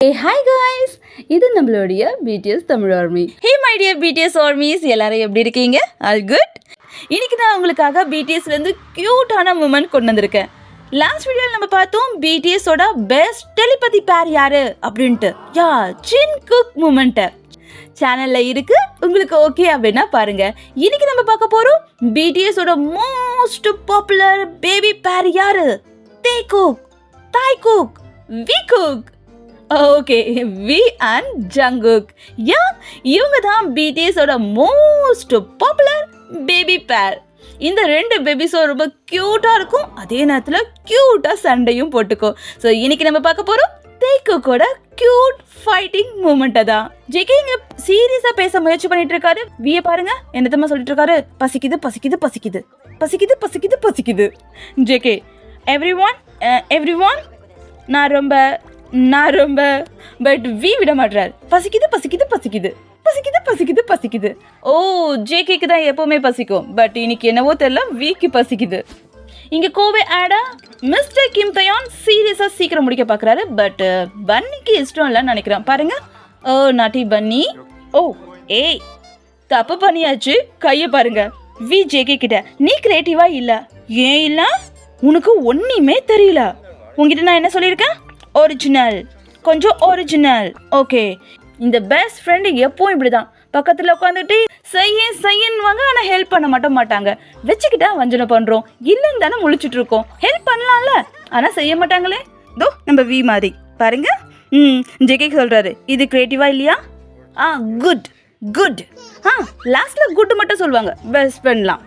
Hi guys, இது நம்மளுடைய BTS Tamil army. Hey my dear BTS armies, எல்லாரும் எப்படி இருக்கீங்க? All good. இன்னைக்கு நான் உங்களுக்காக பிடிஎஸ்லேருந்து க்யூட்டான மூமெண்ட் கொண்டு வந்திருக்கேன். லாஸ்ட் வீடியோவில் நம்ம பார்த்தோம் பிடிஎஸோட பெஸ்ட் டெலிபதி பேர் யாரு அப்படின்ட்டு. ஜின் குக் மூமெண்ட்டை சேனலில் இருக்கு, உங்களுக்கு ஓகே அப்படின்னா பாருங்க. இன்னைக்கு நம்ம பார்க்க போகிறோம் பிடிஎஸோட மோஸ்ட் பாப்புலர் பேபி பேர் யாரு? Taekook, Taekook, Vkook. Okay, V and Jungkook. இவங்க தான் பிடிஎஸோட மோஸ்ட் பாப்புலர் பேபி பேர். இந்த ரெண்டு பேபிஸும் ரொம்ப க்யூட்டாக இருக்கும், அதே நேரத்தில் க்யூட்டாக சண்டையும் போட்டுக்கும். ஸோ இன்னைக்கு நம்ம பார்க்க போகிறோம் தேகுக்கோட க்யூட் ஃபைட்டிங் மூமெண்ட்டை தான். ஜேகே இங்கே சீரியஸாக பேச முயற்சி பண்ணிட்டு இருக்காரு. வியை பாருங்க, என்னத்தமா சொல்லிட்டு இருக்காரு? பசிக்குது பசிக்குது பசிக்குது பசிக்குது பசிக்குது பசிக்குது. ஜேகே, எவ்ரி ஒன் நான் ரொம்ப பட் வி விட மாட்டார். பசிக்குது பசிக்குது பசிக்குது பசிக்குது பசிக்குது பசிக்குது. ஓ, ஜேகேக்கு தான் எப்பவுமே பசிக்கும், பட் இன்னைக்கு என்னவோ தெரியல, வீக்கு பசிக்குது. இங்கே கோவை ஆடா மிஸ்டர் கிம் தயான் சீரியஸாக சீக்கிரம் முடிக்க பார்க்குறாரு, பட் பன்னிக்கு இஷ்டம் இல்லைன்னு நினைக்கிறேன். பாருங்க, ஓ நாட்டி பன்னி. ஓ ஏய், தப்பு பண்ணியாச்சு, கையை பாருங்க. வி ஜேகே கிட்ட நீ கிரியேட்டிவா இல்லை. ஏன் இல்லை? உனக்கு ஒன்றுமே தெரியல. உங்ககிட்ட நான் என்ன சொல்லியிருக்கேன்? ஒரிஜினல், கொஞ்சம் ஒரிஜினல். ஓகே, இந்த பெஸ்ட் ஃப்ரெண்டு எப்பவும் இப்படி தான், பக்கத்தில் உட்காந்துட்டு செய்யன்னுவாங்க, ஆனால் ஹெல்ப் பண்ண மாட்டாங்க. வச்சுக்கிட்டா வஞ்சனை பண்ணுறோம், இல்லைன்னு தானே முழிச்சிட்டு இருக்கோம். ஹெல்ப் பண்ணலாம்ல, ஆனால் செய்ய மாட்டாங்களே. தோ நம்ம வி மாதிரி பாருங்க. ஜேகே சொல்கிறாரு, இது கிரியேட்டிவா இல்லையா? Good good. லாஸ்ட்டில் குட் மட்டும் சொல்லுவாங்க, பெஸ்ட் ஃப்ரெண்ட்லாம்.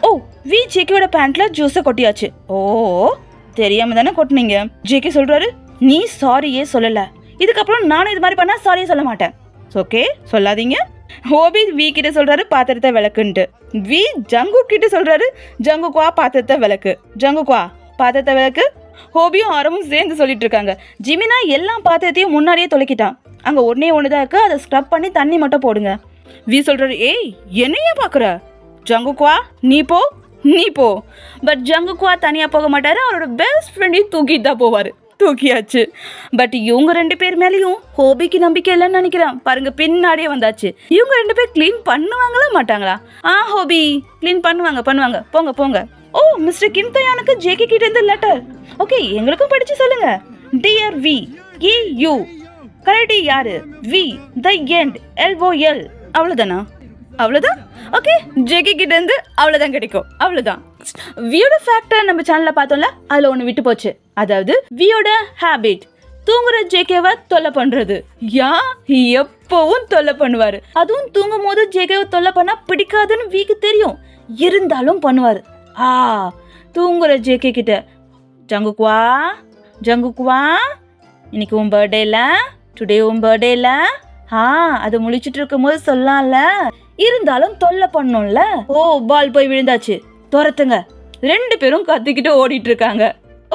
ஓ, வி ஜேகேவோட பேண்ட்டில் ஜூஸை கொட்டியாச்சு. ஓ, தெரியாம தானே கொட்டினீங்க. ஜேகே சொல்றாரு, நீ சாரியே சொல்லல, இதுக்கப்புறம் நானும் இது மாதிரி பண்ணா சாரியே சொல்ல மாட்டேன். ஓகே, சொல்லாதீங்க. ஹோபி வி கிட்ட சொல்றாரு பாத்திரத்தை விளக்குன்ட்டு. வி ஜங்கு கிட்ட சொல்றாரு, ஜங்குக்குவா பாத்திரத்தை விளக்கு, ஜங்குக்குவா பாத்திரத்தை விளக்கு. ஹோபியும் ஆரமும் சேர்ந்து சொல்லிட்டு இருக்காங்க. ஜிமினா எல்லா பாத்திரத்தையும் முன்னாடியே தொலைக்கிட்டான், அங்க ஒண்ணுதான் இருக்கு, அதை ஸ்க்ரப் பண்ணி தண்ணி மட்டும் போடுங்க. வி சொல்றாரு, ஏய் என்னைய பாக்குற? ஜங்குக்குவா நீ போ. பட் ஜங்குக்குவா தனியாக போக மாட்டார், அவரோட பெஸ்ட் ஃப்ரெண்டையும் தூக்கிட்டு தான் போவார். தூக்கியாச்சு. பட் இவங்க ரெண்டு பேர் மேலேயும் ஹோபிக்கு நம்பிக்கை இல்லைன்னு நினைக்கிறேன். பாருங்க, பின்னாடியே வந்தாச்சு. இவங்க ரெண்டு பேர் க்ளீன் பண்ணுவாங்களா மாட்டாங்களா? ஹோபி க்ளீன் பண்ணுவாங்க. போங்க. ஓ, மிஸ்டர் கிம் தயானுக்கு ஜேகே கிட்ட இருந்து லெட்டர். ஓகே, எங்களுக்கும் படிச்சு சொல்லுங்க. டியர் வி யூ கரெக்டி யாரு? V the end LOL. அவ்வளோதான். ஓகே, ஜேகே கிட்ட இருந்து அவ்வளோதான் கிடைக்கும். அவ்வளோதான். வியோட ஃபேக்டர் நம்ம சேனலில் பார்த்தோம்ல, அதில் ஒன்று விட்டு போச்சு. அதாவது வியோட ஹேபிட், தூங்குற ஜேகேவை தொல்லை பண்ணுறது. எப்பவும் தொல்லை பண்ணுவார். அதுவும் தூங்கும் போது ஜேகேவை தொல்லை பண்ணால் பிடிக்காதுன்னு விக்கு தெரியும், இருந்தாலும் பண்ணுவார். தூங்குற ஜேகே கிட்ட, ஜங்குக்குவா இன்னைக்கு உன் பர்த்டேல, டுடே உன் பர்த்டேல, அதை முழிச்சிட்டு இருக்கும் போது சொல்லலாம்ல, இருந்தாலும் தொல்லை பண்ணும்ல. ஓ, பால் போய் விழுந்தாச்சு, துரத்துங்க. ரெண்டு பேரும் கத்திக்கிட்டு ஓடிட்டு இருக்காங்க.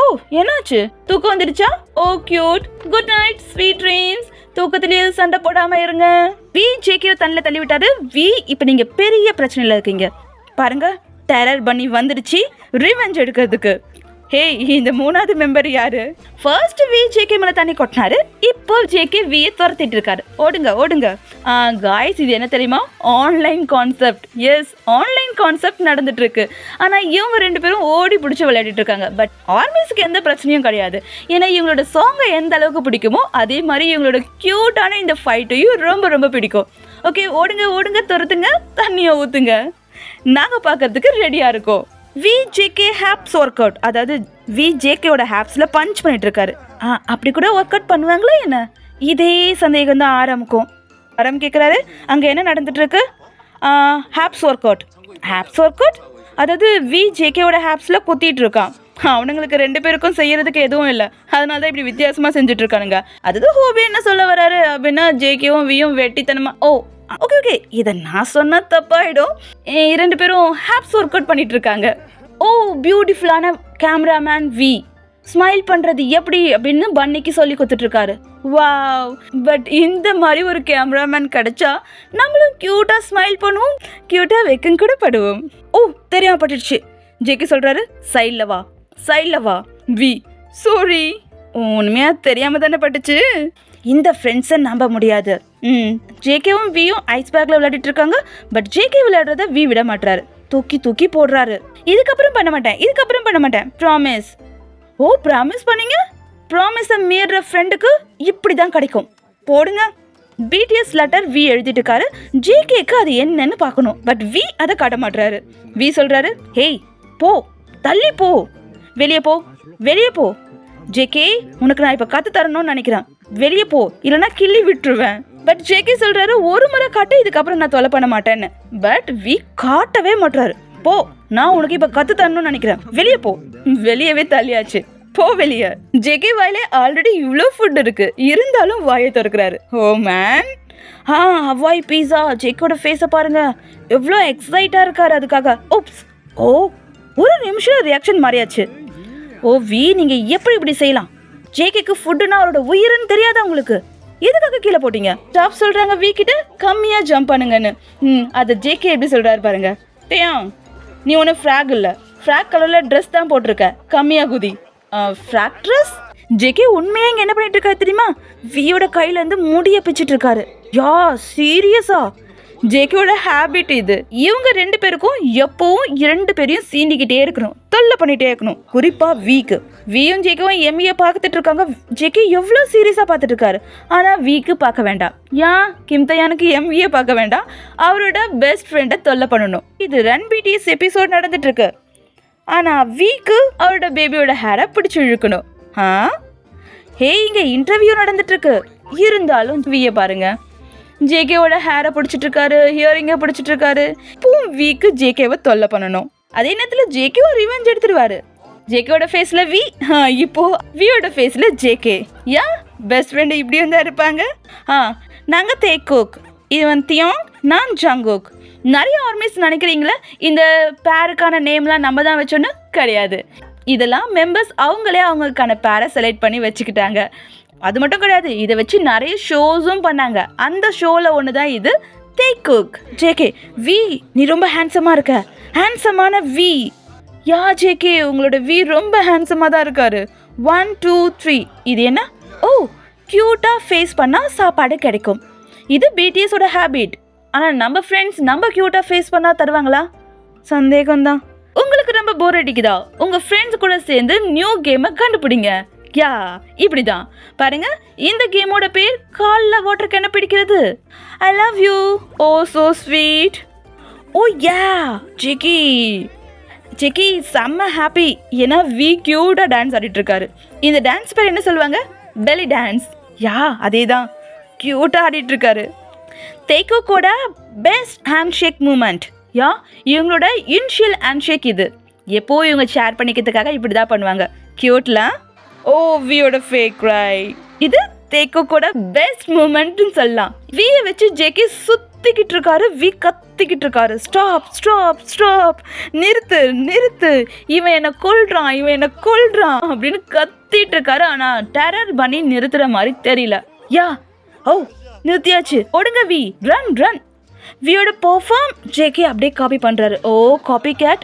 ஓ, என்னாச்சு? தூக்கம் வந்துடுச்சா? Oh cute, good night, sweet dreams. தூக்கத்திலேயே சண்டை போடாம இருங்க. வி ஜேகே தண்ணில தள்ளி விட்டாரு. வி இப்ப நீங்க பெரிய பிரச்சனையில இருக்கீங்க. பாருங்க, டெரர் பண்ணி வந்துடுச்சு ரிவெஞ்ச் எடுக்கிறதுக்கு. ஹே, இந்த மூணாவது மெம்பர் யாரு? ஃபர்ஸ்ட் வி ஜேகே மேல தண்ணி கொட்டினாரு, இப்போ ஜேகே வியை துரத்திட்டு இருக்காரு. ஓடுங்க. காய்ஸ், இது என்ன தெரியுமா? Online concept. Yes, online concept நடந்துட்டு இருக்கு. ஆனா இவங்க ரெண்டு பேரும் ஓடி பிடிச்சி விளையாடிட்டு இருக்காங்க. பட் ஆர்மிஸ்க்கு எந்த பிரச்சனையும் கிடையாது, ஏன்னா இவங்களோட சாங்கை எந்த அளவுக்கு பிடிக்குமோ அதே மாதிரி இவங்களோட கியூட்டான இந்த ஃபைட்டையும் ரொம்ப பிடிக்கும். ஓகே, ஓடுங்க, துரத்துங்க, தண்ணியை ஊத்துங்க. நாங்க பாக்குறதுக்கு ரெடியா இருக்கோம். V JK abs work out, அதாவது வி ஜேகேவோட ஹேப்ஸில் பஞ்ச் பண்ணிட்டு இருக்காரு. அப்படி கூட ஒர்க் அவுட் பண்ணுவாங்களா என்ன? இதே சந்தேகம் தான் ஆரம் கேட்குறாரு. அங்கே என்ன நடந்துட்டு இருக்கு? ஹேப்ஸ் ஒர்க் அவுட், அதாவது வி ஜேகேவோட ஹேப்ஸில் குத்திட்டு இருக்கான். அவனுங்களுக்கு ரெண்டு பேருக்கும் செய்யறதுக்கு எதுவும் இல்லை, அதனால தான் இப்படி வித்தியாசமாக செஞ்சுட்டு இருக்கானுங்க. அதாவது ஹோபி என்ன சொல்ல வராரு அப்படின்னா, ஜேகேவும் வியும் வெட்டித்தனமா. ஓகே, இதை நான் சொன்னா தப்பாயிடும். இரண்டு பேரும் ஹேப்ஸ் ஒர்க் அவுட் பண்ணிட்டு இருக்காங்க. ஓ, பியூட்டிஃபுல்லான கேமராமேன் வி ஸ்மைல் பண்றது எப்படி அப்படின்னு பன்னிக்கு சொல்லி கொடுத்துட்டு இருக்காரு. வாவ், பட் இந்த மாதிரி ஒரு கேமராமேன் கிடைச்சா நம்மளும் கியூட்டா ஸ்மைல் பண்ணுவோம், கியூட்டா வெக்கம் கூட படுவோம். ஓ, தெரியாம பட்டுடுச்சு. ஜேகே சொல்றாரு, சைட்ல வா. வி சாரி, உண்மையா தெரியாம தானே பட்டுச்சு. இந்த ஃப்ரெண்ட்ஸை நம்ப முடியாது. ஜேகேவும் வியும் ஐஸ் பேக்ல விளையாடிட்டு இருக்காங்க. பட் ஜேகே விளையாடுறத வி விட மாட்டாரு. தூக்கி தூக்கி போடுறாரு. இதுக்கப்புறம் பண்ண மாட்டேன் ப்ராமிஸ். ஓ ப்ராமிஸ் பண்ணீங்க? ப்ராமிஸை மீற ஃப்ரெண்டுக்கு இப்படி தான் கிடைக்கும். போடுங்க. பிடிஎஸ் லெட்டர் வி எழுதிட்டு இருக்காரு. ஜேகேக்கு அது என்னன்னு பார்க்கணும். பட் வி அதை காட்ட மாட்டுறாரு. வி சொல்றாரு, ஹேய் போ, தள்ளி போ, வெளியே போ. ஜேகே, உனக்கு நான் இப்போ கற்று தரணும்னு நினைக்கிறேன். வெளியே போ, இல்லைன்னா கிள்ளி விட்டுருவேன். பட் ஜேகே சொல்றாரு, ஒரு முறை காட்ட, இதுக்கப்புறம் நான் தொலை பண்ண மாட்டேன்னு. பட் வி காட்டவே மாட்டுறாரு. போ, நான் உனக்கு இப்போ கற்று தரணும்னு நினைக்கிறேன். வெளியே போ. வெளியவே தள்ளியாச்சு. போ வெளியே. ஜேகே வாயில ஆல்ரெடி இவ்வளோ ஃபுட் இருக்கு, இருந்தாலும் வாயை திறக்கிறாரு. ஓ மேன். ஹவாய் பீஸா. ஜேக்கோட ஃபேஸை பாருங்க, எவ்வளோ எக்ஸைட்டாக இருக்காரு அதுக்காக. ஓப்ஸ். ஓ, ஒரு நிமிஷம் ரியாக்ஷன் மாறியாச்சு. ஓ வி, நீங்க எப்படி இப்படி செய்யலாம்? ஜேகேக்கு ஃபுட்டுனா அவரோட உயிர்னு தெரியாதா உங்களுக்கு? எதுக்காக கீழே போட்டீங்க? ஸ்டாப் சொல்றாங்க வி கிட்ட, கம்மியா ஜம்ப் பண்ணுங்கன்னு. அதை ஜேகே எப்படி சொல்றாரு பாருங்க. டேயாங், நீ ஒன்று ஃப்ராக் இல்லை, ஃப்ராக் கலர்ல ட்ரெஸ் தான் போட்டிருக்க, கம்மியா குதி. Frock dress? ஜேகே உண்மையா இங்க என்ன பண்ணிட்டு இருக்காரு தெரியுமா? வியோட கையில இருந்து முடிய பிச்சுட்டு இருக்காரு. யா சீரியஸா? ஜேகேவோட ஹேபிட் இது. இவங்க 2 பேருக்கும் எப்பவும் 2 பேரையும் சீண்டிக்கிட்டே இருக்கணும், தொல்லை பண்ணிட்டே இருக்கணும். குறிப்பா வீக்கு. வியும் ஜேகேவும் எம்ஏ பார்த்துட்டு இருக்காங்க. ஜேகே எவ்வளோ சீரியஸா பார்த்துட்டு இருக்காரு. ஆனா வீக்கு பார்க்க வேண்டாம். ஏன்? கிம்தயானுக்கு எம்ஏ பார்க்க வேண்டாம், அவரோட பெஸ்ட் ஃப்ரெண்டை தொல்லை பண்ணணும். இது ரன் பிடிஎஸ் எபிசோட் நடந்துட்டு இருக்கு. ஆனா வீக்கு அவரோட பேபியோட ஹேரை பிடிச்சி இழுக்கணும். ஹே, இங்க இன்டர்வியூ நடந்துட்டு இருக்கு. இருந்தாலும் விய பாருங்க, ஜேகேவோட ஹேரை பிடிச்சிட்டு இருக்காரு, ஹியரிங்கை பிடிச்சிட்டு இருக்காரு. இப்பவும் வீக்கு ஜேகேவை தொல்லை பண்ணணும். அதே நேரத்தில் ஜேகேவை ரிவெஞ்ச் எடுத்துருவாரு. ஜேகேவோட ஃபேஸில் வி, இப்போ வியோட ஃபேஸில் ஜேகே. ஏன் பெஸ்ட் ஃப்ரெண்டு இப்படி வந்தா இருப்பாங்க? நாங்கள் தேக்கோக், இவன் தியோங், நான் ஜங்கோக். நிறைய ஆர்மிஸ் நினைக்கிறீங்களே இந்த பேருக்கான நேம்லாம் நம்ம தான் வச்சோன்னு? கிடையாது. இதெல்லாம் மெம்பர்ஸ் அவங்களே அவங்களுக்கான பேரை செலக்ட் பண்ணி வச்சுக்கிட்டாங்க. அது மட்டும் கிடையாது, இதை வச்சு நிறைய ஷோஸும் பண்ணாங்க. அந்த ஷோவில் ஒன்று தான் இது, தேக்குக். ஜேகே, வி நீ ரொம்ப ஹேண்ட்ஸமாக இருக்க. ஹேண்ட்ஸமான வி. யா ஜேகே, உங்களோட வி ரொம்ப ஹேண்ட்ஸமாக தான் இருக்காரு. 1 2 3. இது என்ன? ஓ, க்யூட்டாக ஃபேஸ் பண்ணால் சாப்பாடு கிடைக்கும். இது பிடிஎஸோட ஹேபிட். ஆனால் நம்ம ஃப்ரெண்ட்ஸ் நம்ம க்யூட்டாக ஃபேஸ் பண்ணால் தருவாங்களா? சந்தேகம்தான். உங்களுக்கு ரொம்ப போர் அடிக்குதா? உங்கள் ஃப்ரெண்ட்ஸ் கூட சேர்ந்து நியூ கேமை கண்டுபிடிங்க. யா, இப்படிதான் பாருங்க. இந்த கேமோட பேர் காலில் வாட்டர் கேனை பிடிக்கிறது. I love you. Oh so sweet. Oh yeah ஜெகி. ஜெகி செம்ம ஹாப்பி, ஏன்னா வி க்யூட்டாக டான்ஸ் ஆடிட்டு இருக்காரு. இந்த டான்ஸ் பேர் என்ன சொல்லுவாங்க? பெலி டான்ஸ். யா அதே தான், க்யூட்டாக ஆடிட்டு இருக்காரு. தேக்கோட பெஸ்ட் ஹேண்ட் ஷேக் மூமெண்ட். யா, இவங்களோட இனிஷியல் ஹேண்ட் ஷேக் இது. எப்போ இவங்க ஷேர் பண்ணிக்கிறதுக்காக இப்படி தான் பண்ணுவாங்க. க்யூட்லாம். ஓ வியோட ஃபேக் ரை. இது தேக்கோட பெஸ்ட் மூமெண்ட்னு சொல்லலாம். வியை வச்சு ஜேகே சுத்திக்கிட்டு இருக்காரு, வி கத்திக்கிட்டு இருக்காரு. ஸ்டாப் ஸ்டாப் ஸ்டாப், நிறுத்து நிறுத்து, இவன் என்ன கொல்றான் அப்படின்னு கத்திட்டு இருக்காரு. ஆனா டெரர் பண்ணி நிறுத்துற மாதிரி தெரியல. யா, ஓ நிறுத்தியாச்சு, ஒடுங்க வி, ரன் ரன். வியோட பெர்ஃபார்ம் ஜேகே அப்படியே காப்பி பண்றாரு. Oh copy cat.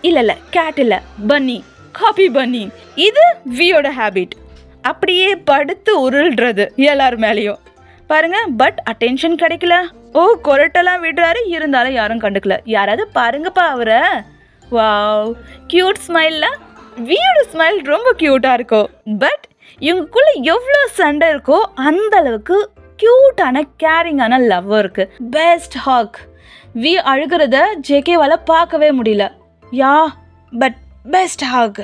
இல்ல கேட் இல்ல, பன்னி, காப்பி பன்னி. இது வியோட ஹேபிட். அப்படியே படுத்து உருள்றது எல்லார் மேலேயும் பாருங்க. பட் அட்டென்ஷன் கிடைக்கல. ஓ கொரட்டெல்லாம் விடுறாரு, இருந்தாலும் யாரும் கண்டுக்கல. யாராவது பாருங்கப்பா அவரை. வாவ், கியூட் ஸ்மைல்ல. வியோட ஸ்மைல் ரொம்ப கியூட்டா இருக்கும். பட் இவங்களுக்குள்ள எவ்வளோ சண்டை இருக்கோ அந்த அளவுக்கு கியூட்டான கேரிங்கான லவ் இருக்கு. Best hug. வி அழுகிறத ஜேகேவால பார்க்கவே முடியல. Yeah, but best hug.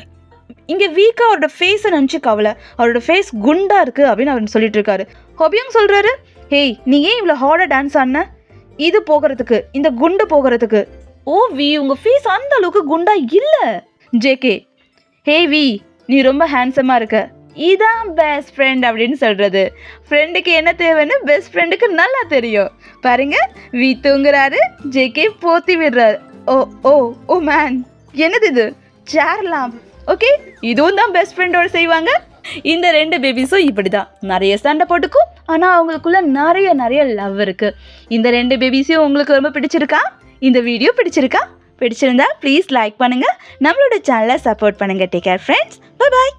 இங்கே வீக்கா அவரோட ஃபேஸை நினச்சி கவலை. அவரோட ஃபேஸ் குண்டா இருக்கு அப்படின்னு அவர் சொல்லிட்டு இருக்காரு. ஹொபியும் சொல்றாரு, ஹேய் நீ ஏன் இவ்வளோ ஹார்டாக டான்ஸ் ஆடின? இது போகிறதுக்கு, இந்த குண்டு போகிறதுக்கு. ஓ வி, உங்க ஃபேஸ் அந்த அளவுக்கு குண்டா இல்லை. ஜேகே, ஹே வி நீ ரொம்ப ஹேண்ட்ஸமாக இருக்க. இதான் பெஸ்ட் ஃப்ரெண்ட் அப்படின்னு சொல்றது. ஃப்ரெண்டுக்கு என்ன தேவைன்னு பெஸ்ட் ஃப்ரெண்டுக்கு நல்லா தெரியும். பாருங்க, வி தூங்குறாரு, ஜேகே போத்தி விடுறாரு. ஓ ஓ ஓ மேன், என்னது இது? சேர்லாம். ஓகே, இதுவும் தான் பெஸ்ட் ஃப்ரெண்டோட செய்வாங்க. இந்த 2 பேபிஸும் இப்படி தான் நிறைய சண்டை போட்டுக்கும். ஆனால் அவங்களுக்குள்ள நிறைய லவ் இருக்கு. இந்த 2 பேபிஸையும் உங்களுக்கு ரொம்ப பிடிச்சிருக்கா? இந்த வீடியோ பிடிச்சிருந்தா ப்ளீஸ் லைக் பண்ணுங்க, நம்மளோட சேனலை சப்போர்ட் பண்ணுங்க. Take care friends, bye bye.